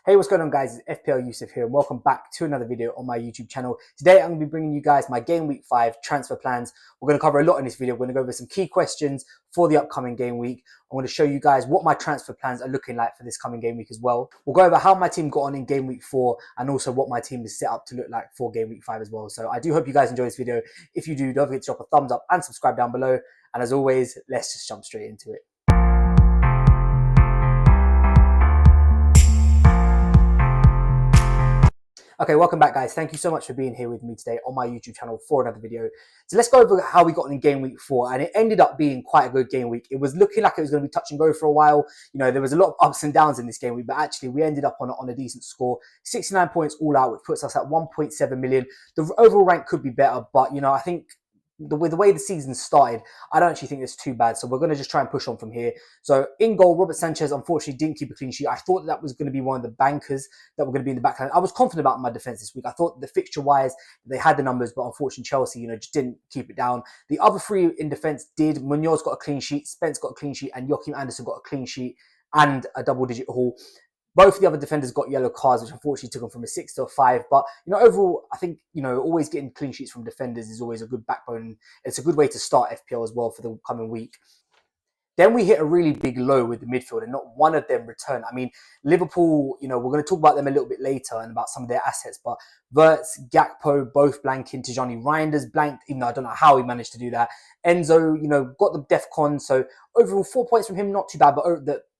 Hey, what's going on, guys? It's FPL Yusuf here, and welcome back to another video on my YouTube channel. Today, I'm going to be bringing you guys my Game Week 5 transfer plans. We're going to cover a lot in this video. We're going to go over some key questions for the upcoming game week. I'm going to show you guys what my transfer plans are looking like for this coming game week as well. We'll go over how my team got on in Game Week 4 and also what my team is set up to look like for Game Week 5 as well. So I do hope you guys enjoy this video. If you do, don't forget to drop a thumbs up and subscribe down below. And as always, let's just jump straight into it. Okay, welcome back, guys. Thank you so much for being here with me today on my YouTube channel for another video. So let's go over how we got in Game Week 4, and it ended up being quite a good game week. It was looking like it was going to be touch and go for a while. You know, there was a lot of ups and downs in this game week, but actually we ended up on a decent score. 69 points all out, which puts us at 1.7 million. The overall rank could be better, but, you know, I think with the way the season started, I don't actually think it's too bad. So we're going to just try and push on from here. So in goal, Robert Sanchez unfortunately didn't keep a clean sheet. I thought that was going to be one of the bankers that were going to be in the backline. I was confident about my defense this week. I thought the fixture-wise, they had the numbers, but unfortunately Chelsea, you know, just didn't keep it down. The other three in defense did. Munoz got a clean sheet, Spence got a clean sheet, and Joachim Andersen got a clean sheet and a double-digit haul. Both of the other defenders got yellow cards, which unfortunately took them from a 6 to a 5. But, you know, overall, I think, you know, always getting clean sheets from defenders is always a good backbone. It's a good way to start FPL as well for the coming week. Then we hit a really big low with the midfield, and not one of them returned. I mean, Liverpool, you know, we're going to talk about them a little bit later and about some of their assets, but WIRTZ, Gakpo, both blanking. Tijani Reinders blanked, even though I don't know how he managed to do that. Enzo, you know, got the DEFCON, so overall 4 points from him, not too bad, but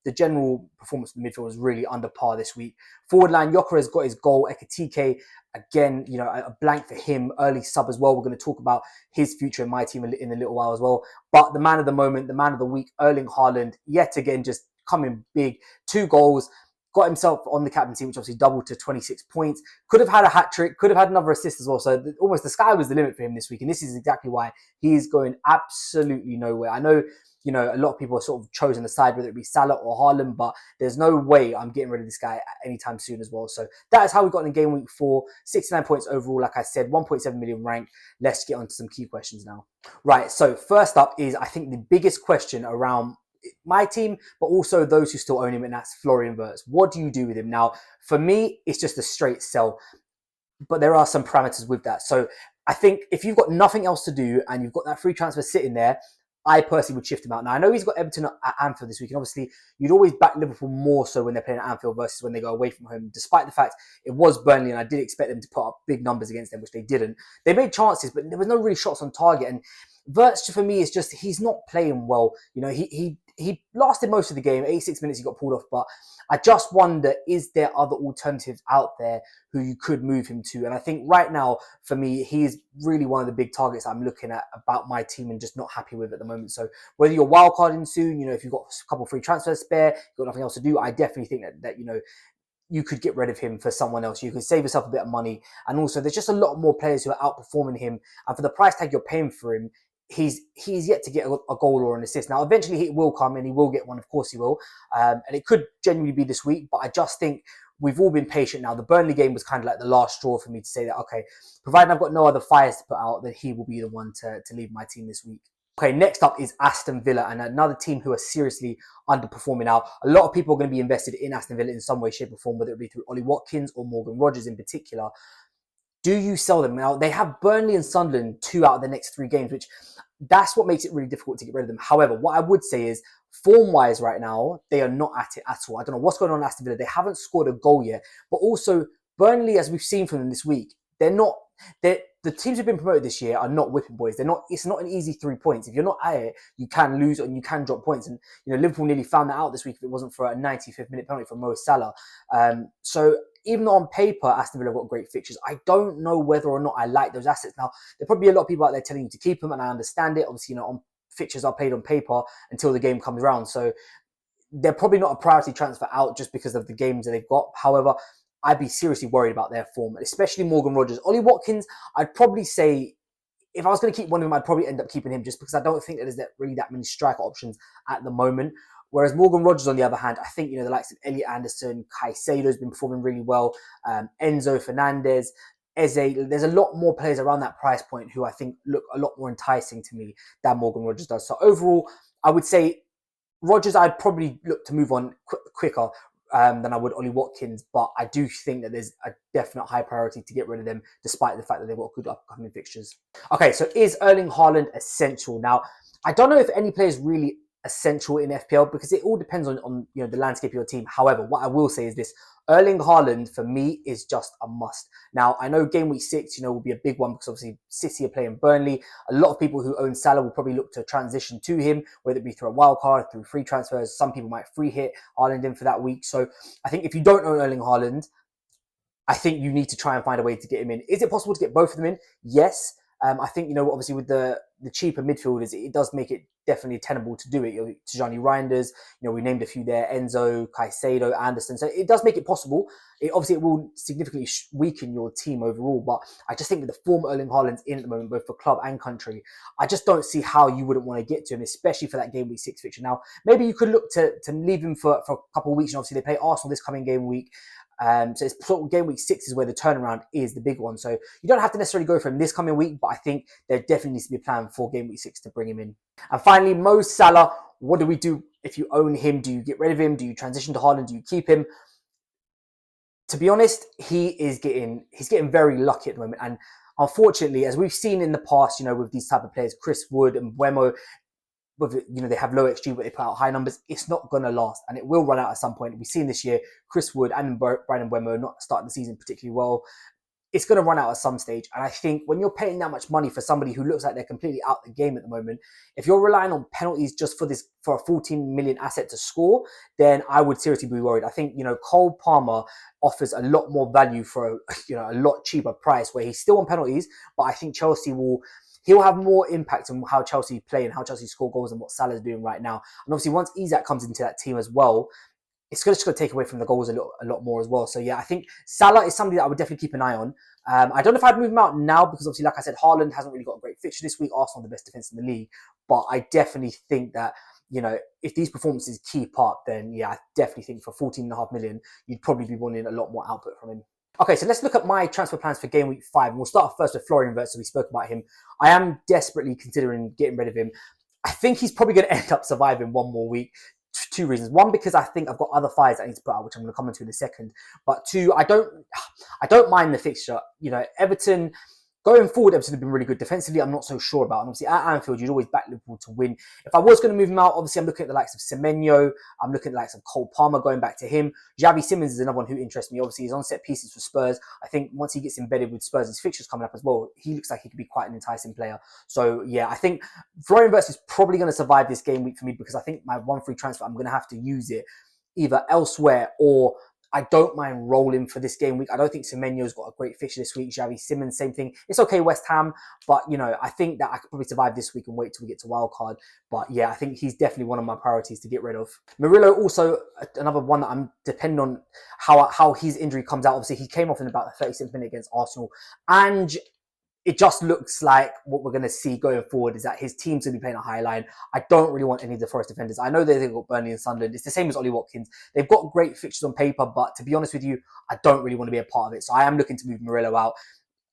the general performance of the midfield was really under par this week. Forward line, Gyökeres got his goal. Ekitike, again, you know, a blank for him. Early sub as well. We're going to talk about his future in my team in a little while as well. But the man of the moment, the man of the week, Erling Haaland, yet again, just coming big. 2 goals. Got himself on the captaincy, which obviously doubled to 26 points. Could have had a hat-trick. Could have had another assist as well. So almost the sky was the limit for him this week. And this is exactly why he is going absolutely nowhere. I know, you know, a lot of people are sort of chosen the side, whether it be Salah or Haaland, but there's no way I'm getting rid of this guy anytime soon as well. So that is how we got in Game Week 4. 69 points overall, like I said, 1.7 million rank. Let's get on to some key questions now. Right, so first up is, I think, the biggest question around my team, but also those who still own him, and that's Florian Wirtz. What do you do with him? Now, for me, it's just a straight sell, but there are some parameters with that. So I think if you've got nothing else to do and you've got that free transfer sitting there, I personally would shift him out. Now, I know he's got Everton at Anfield this week, and obviously you'd always back Liverpool more so when they're playing at Anfield versus when they go away from home, despite the fact it was Burnley, and I did expect them to put up big numbers against them, which they didn't. They made chances, but there was no really shots on target, and Wirtz, for me, is just, he's not playing well. You know, he lasted most of the game. 86 minutes he got pulled off, but I just wonder, is there other alternatives out there who you could move him to? And I think right now, for me, he's really one of the big targets I'm looking at about my team and just not happy with at the moment. So whether you're wildcarding soon, you know, if you've got a couple free transfers spare, you've got nothing else to do, I definitely think that you know, you could get rid of him for someone else. You could save yourself a bit of money. And also, there's just a lot more players who are outperforming him. And for the price tag you're paying for him, he's yet to get a goal or an assist. Now, eventually it will come, and he will get one. Of course he will. And it could genuinely be this week. But I just think we've all been patient now. The Burnley game was kind of like the last straw for me to say that, okay, provided I've got no other fires to put out, then he will be the one to leave my team this week. Okay, next up is Aston Villa, and another team who are seriously underperforming now. A lot of people are going to be invested in Aston Villa in some way, shape or form, whether it be through Ollie Watkins or Morgan Rogers in particular. Do you sell them? Now, they have Burnley and Sunderland 2 out of the next 3 games, which that's what makes it really difficult to get rid of them. However, what I would say is, form-wise right now, they are not at it at all. I don't know what's going on in Aston Villa. They haven't scored a goal yet. But also, Burnley, as we've seen from them this week, the teams who've been promoted this year are not whipping boys. It's not an easy 3 points. If you're not at it, you can lose and you can drop points. And, you know, Liverpool nearly found that out this week if it wasn't for a 95th minute penalty from Mo Salah. So even though on paper Aston Villa have got great fixtures, I don't know whether or not I like those assets. Now, there'll probably be a lot of people out there telling you to keep them, and I understand it. Obviously, you know, on fixtures are played on paper until the game comes around. So they're probably not a priority transfer out just because of the games that they've got. However, I'd be seriously worried about their form, especially Morgan Rogers. Ollie Watkins, I'd probably say, if I was going to keep one of them, I'd probably end up keeping him, just because I don't think that there's really that many striker options at the moment. Whereas Morgan Rogers, on the other hand, I think, you know, the likes of Elliot Anderson, Caicedo's been performing really well, Enzo Fernandez, Eze, there's a lot more players around that price point who I think look a lot more enticing to me than Morgan Rogers does. So overall, I would say Rogers, I'd probably look to move on quicker. than I would Ollie Watkins, but I do think that there's a definite high priority to get rid of them, despite the fact that they've got good upcoming fixtures. Okay, so is Erling Haaland essential? Now, I don't know if any player is really essential in FPL because it all depends on the landscape of your team. However, what I will say is this: Erling Haaland for me is just a must. Now, I know game week 6, will be a big one because obviously City are playing Burnley. A lot of people who own Salah will probably look to transition to him, whether it be through a wild card, through free transfers. Some people might free hit Haaland in for that week. So I think if you don't own Erling Haaland, I think you need to try and find a way to get him in. Is it possible to get both of them in? Yes. I think, obviously with the cheaper midfielders, it does make it definitely tenable to do it. Tijani Reinders, we named a few there, Enzo, Caicedo, Anderson. So it does make it possible. Obviously, it will significantly weaken your team overall. But I just think with the form Erling Haaland's in at the moment, both for club and country, I just don't see how you wouldn't want to get to him, especially for that game week 6 fixture. Now, maybe you could look to leave him for a couple of weeks. And obviously, they play Arsenal this coming game week. So it's sort of game week 6 is where the turnaround is the big one. So you don't have to necessarily go for him this coming week, but I think there definitely needs to be a plan for game week 6 to bring him in. And finally, Mo Salah. What do we do if you own him? Do you get rid of him? Do you transition to Haaland? Do you keep him? To be honest, he's getting very lucky at the moment. And unfortunately, as we've seen in the past, with these type of players, Chris Wood and Buemo, they have low XG, but they put out high numbers. It's not going to last, and it will run out at some point. We've seen this year, Chris Wood and Brandon Buemo not starting the season particularly well. It's going to run out at some stage. And I think when you're paying that much money for somebody who looks like they're completely out the game at the moment, if you're relying on penalties just for a 14 million asset to score, then I would seriously be worried. I think, Cole Palmer offers a lot more value for a lot cheaper price, where he's still on penalties, but I think he'll have more impact on how Chelsea play and how Chelsea score goals than what Salah's doing right now. And obviously, once Isak comes into that team as well, it's just going to take away from the goals a lot more as well. So yeah, I think Salah is somebody that I would definitely keep an eye on. I don't know if I'd move him out now because obviously, like I said, Haaland hasn't really got a great fixture this week. Arsenal the best defense in the league. But I definitely think that, if these performances keep up, then yeah, I definitely think for 14.5 million, you'd probably be wanting a lot more output from him. Okay, so let's look at my transfer plans for game week 5. And we'll start off first with Florian Wirtz. So we spoke about him. I am desperately considering getting rid of him. I think he's probably going to end up surviving one more week. 2 reasons. One, because I think I've got other fires that I need to put out, which I'm going to come into in a second. But 2, I don't mind the fixture. Everton. Going forward, Everton have been really good defensively. I'm not so sure about. And obviously, at Anfield, you'd always back Liverpool to win. If I was going to move him out, obviously, I'm looking at the likes of Semenyo. I'm looking at the likes of Cole Palmer, going back to him. Xavi Simons is another one who interests me. Obviously, he's on set pieces for Spurs. I think once he gets embedded with Spurs, his fixtures coming up as well, he looks like he could be quite an enticing player. So, yeah, I think Florian Wirtz is probably going to survive this game week for me because I think my 1 free transfer, I'm going to have to use it either elsewhere or I don't mind rolling for this game week. I don't think Semenyo's got a great fixture this week. Xavi Simons, same thing. It's okay, West Ham, but I think that I could probably survive this week and wait till we get to wildcard. But yeah, I think he's definitely one of my priorities to get rid of. Murillo also another one that I'm depending on how his injury comes out. Obviously, he came off in about the 37th minute against Arsenal, and it just looks like what we're going to see going forward is that his team's going to be playing a high line. I don't really want any of the Forest defenders. I know they've got Burnley and Sunderland. It's the same as Ollie Watkins. They've got great fixtures on paper, but to be honest with you, I don't really want to be a part of it. So I am looking to move Murillo out.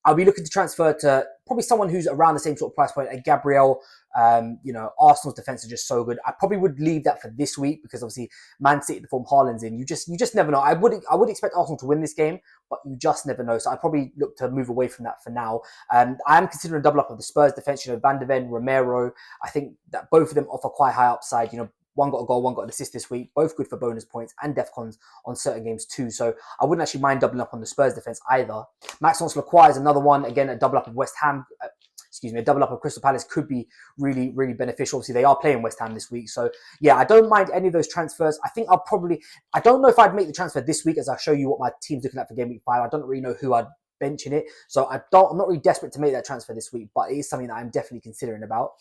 I'll be looking to transfer to probably someone who's around the same sort of price point. Like Gabriel, Arsenal's defense is just so good. I probably would leave that for this week because obviously Man City, the form Haaland's in. You just never know. I would expect Arsenal to win this game, but you just never know. So I'd probably look to move away from that for now. I am considering a double up of the Spurs defense. Van de Ven, Romero. I think that both of them offer quite high upside. One got a goal, one got an assist this week. Both good for bonus points and defcons on certain games too. So I wouldn't actually mind doubling up on the Spurs defense either. Maxence Lacroix is another one. Again, a double up of West Ham. A double up of Crystal Palace could be really, really beneficial. Obviously, they are playing West Ham this week. So yeah, I don't mind any of those transfers. I think I don't know if I'd make the transfer this week as I show you what my team's looking at for game week 5. I don't really know who I'd bench in it. So I'm not really desperate to make that transfer this week, but it is something that I'm definitely considering about.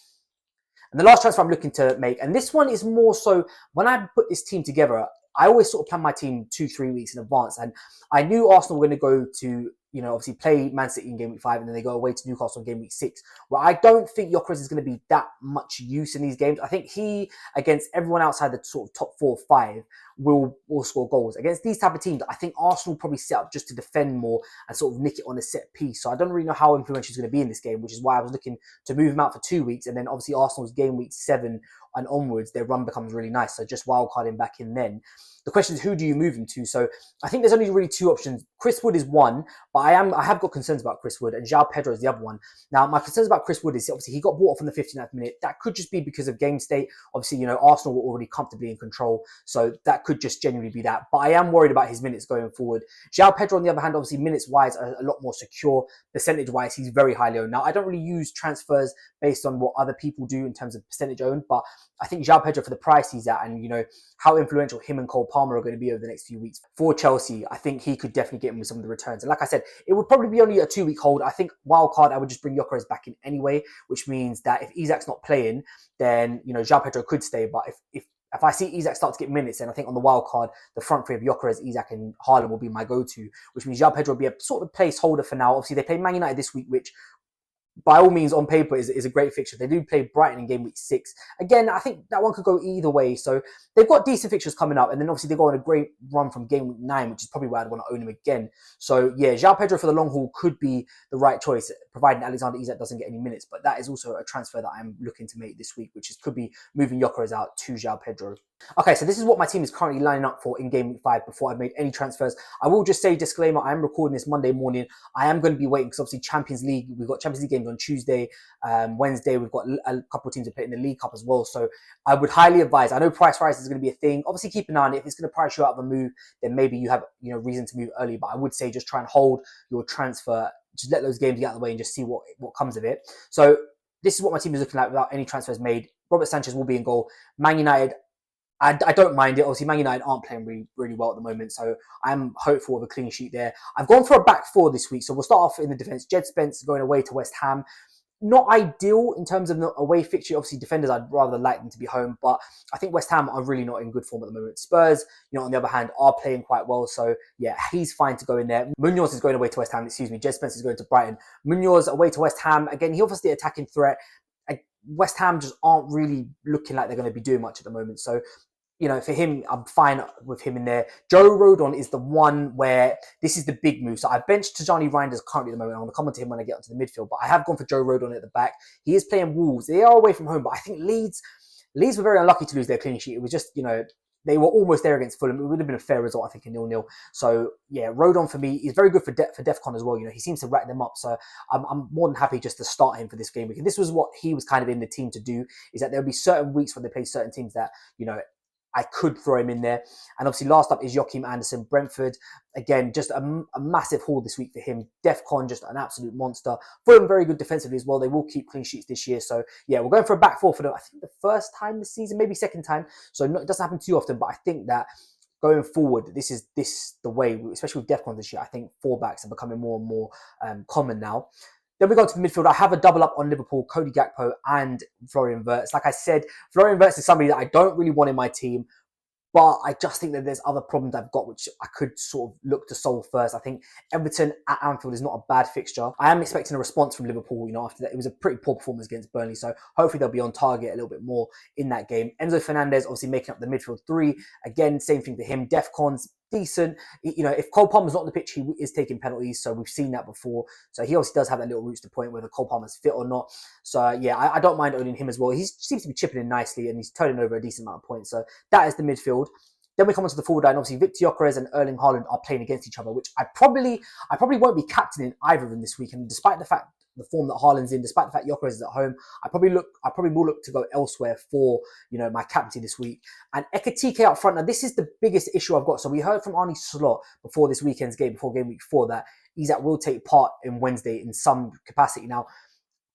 And the last transfer I'm looking to make, and this one is more so when I put this team together, I always sort of plan my team 2-3 weeks in advance. And I knew Arsenal were going to go to, obviously play Man City in game week 5 and then they go away to Newcastle in game week 6. Well, I don't think Gyökeres is going to be that much use in these games. I think he, against everyone outside the sort of top 4 or 5, will score goals. Against these type of teams, I think Arsenal probably set up just to defend more and sort of nick it on a set piece. So I don't really know how influential he's going to be in this game, which is why I was looking to move him out for 2 weeks. And then obviously Arsenal's game week 7 and onwards, their run becomes really nice. So just wildcarding back in then. The question is, who do you move him to? So I think there's only really 2 options. Chris Wood is one, but I have got concerns about Chris Wood, and João Pedro is the other one. Now, my concerns about Chris Wood is obviously he got brought off in the 59th minute. That could just be because of game state. Obviously, you know, Arsenal were already comfortably in control, so that could just genuinely be that. But I am worried about his minutes going forward. João Pedro, on the other hand, obviously minutes-wise are a lot more secure. Percentage-wise, he's very highly owned. Now, I don't really use transfers based on what other people do in terms of percentage owned, but I think João Pedro, for the price he's at, and you know how influential him and Cole Palmer are going to be over the next few weeks for Chelsea, I think he could definitely get him with some of the returns. And like I said, it would probably be only a 2-week hold. I think wildcard, I would just bring Gyökeres back in anyway, which means that if Isak's not playing, then you know João Pedro could stay. But if I see Isak start to get minutes, then I think on the wild card, the front three of Gyökeres, Isak, and Haaland will be my go-to, which means João Pedro will be a sort of placeholder for now. Obviously, they play Man United this week, which by all means, on paper, is a great fixture. They do play Brighton in game week 6. Again, I think that one could go either way. So they've got decent fixtures coming up. And then obviously they go on a great run from game week 9, which is probably why I'd want to own him again. So yeah, João Pedro for the long haul could be the right choice, providing Alexander Isak doesn't get any minutes. But that is also a transfer that I'm looking to make this week, which could be moving Gyökeres out to João Pedro. Okay, so this is what my team is currently lining up for in game week 5 before I've made any transfers. I will just say, disclaimer, I am recording this Monday morning. I am going to be waiting because obviously Champions League, we've got Champions League games on Tuesday. Wednesday, we've got a couple of teams that play in the League Cup as well. So I would highly advise, I know price rise is going to be a thing. Obviously, keep an eye on it. If it's going to price you out of a move, then maybe you have reason to move early. But I would say just try and hold your transfer. Just let those games get out of the way and just see what comes of it. So this is what my team is looking like without any transfers made. Robert Sanchez will be in goal. Man United, I don't mind it. Obviously, Man United aren't playing really, really well at the moment, so I'm hopeful of a clean sheet there. I've gone for a back 4 this week, so we'll start off in the defence. Jed Spence going away to West Ham. Not ideal in terms of the away fixture. Obviously, defenders, I'd rather like them to be home, but I think West Ham are really not in good form at the moment. Spurs, on the other hand, are playing quite well, so yeah, he's fine to go in there. Munoz is going away to West Ham, Jed Spence is going to Brighton. Munoz away to West Ham. Again, he offers the attacking threat. West Ham just aren't really looking like they're going to be doing much at the moment, so for him, I'm fine with him in there. Joe Rodon is the one where this is the big move. So I benched Tijani Reinders currently at the moment. I'm going to come on to him when I get onto the midfield, but I have gone for Joe Rodon at the back. He is playing Wolves. They are away from home, but I think Leeds were very unlucky to lose their clean sheet. It was just, they were almost there against Fulham. It would have been a fair result, I think, a 0-0. So yeah, Rodon for me is very good for DEFCON as well. He seems to rack them up. So I'm more than happy just to start him for this game week. And this was what he was kind of in the team to do, is that there'll be certain weeks when they play certain teams that, I could throw him in there. And obviously last up is Joachim Andersen, Brentford. Again, just a massive haul this week for him. DEFCON, just an absolute monster. Fulham very good defensively as well. They will keep clean sheets this year. So yeah, we're going for a back 4 for them. I think the first time this season, maybe second time. So it doesn't happen too often, but I think that going forward, this is the way, especially with DEFCON this year. I think 4 backs are becoming more and more common now. Then we go to the midfield. I have a double up on Liverpool, Cody Gakpo and Florian Wirtz. Like I said, Florian Wirtz is somebody that I don't really want in my team, but I just think that there's other problems I've got which I could sort of look to solve first. I think Everton at Anfield is not a bad fixture. I am expecting a response from Liverpool, after that. It was a pretty poor performance against Burnley, so hopefully they'll be on target a little bit more in that game. Enzo Fernandez obviously making up the midfield 3. Again, same thing for him. DEFCON's decent. If Cole Palmer's not on the pitch, he is taking penalties, so we've seen that before. So he obviously does have that little roots to point whether Cole Palmer's fit or not. So yeah, I don't mind owning him as well. He seems to be chipping in nicely and he's turning over a decent amount of points. So that is the midfield. Then we come on to the forward line. Obviously, Victor Gyökeres and Erling Haaland are playing against each other, which I probably won't be captaining either of them this week. And despite the fact the form that Haaland's in, despite the fact Gyökeres is at home, I probably will look to go elsewhere for my captaincy this week. And Ekitike up front. Now, this is the biggest issue I've got. So we heard from Arne Slot before this weekend's game, before game week 4, that Isak will take part in Wednesday in some capacity. Now,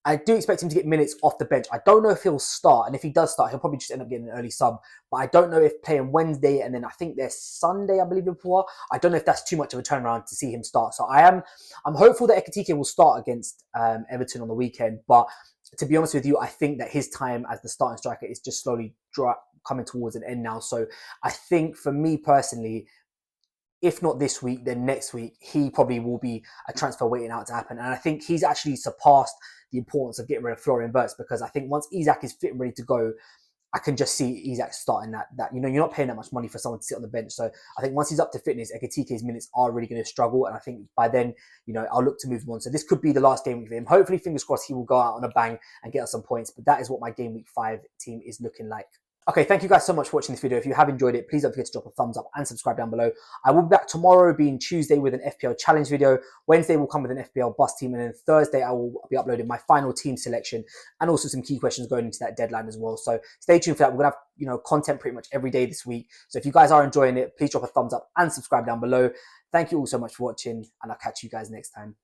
I do expect him to get minutes off the bench. I don't know if he'll start, and if he does start, he'll probably just end up getting an early sub. But I don't know if playing Wednesday and then I think there's Sunday, I believe, before. I don't know if that's too much of a turnaround to see him start. So I'm hopeful that Ekitike will start against Everton on the weekend. But to be honest with you, I think that his time as the starting striker is just slowly coming towards an end now. So I think for me personally, if not this week, then next week, he probably will be a transfer waiting out to happen. And I think he's actually surpassed the importance of getting rid of Florian Wirtz, because I think once Isak is fit and ready to go, I can just see he's actually starting that. You know, you're not paying that much money for someone to sit on the bench. So I think once he's up to fitness, Ekitike's minutes are really going to struggle. And I think by then, you know, I'll look to move him on. So this could be the last game week for him. Hopefully, fingers crossed, he will go out on a bang and get us some points. But that is what my game week 5 team is looking like. Okay, thank you guys so much for watching this video. If you have enjoyed it, please don't forget to drop a thumbs up and subscribe down below. I will be back tomorrow, being Tuesday, with an FPL challenge video. Wednesday will come with an FPL bus team, and then Thursday I will be uploading my final team selection and also some key questions going into that deadline as well. So stay tuned for that. We're gonna have, you know, content pretty much every day this week. So if you guys are enjoying it, please drop a thumbs up and subscribe down below. Thank you all so much for watching, and I'll catch you guys next time.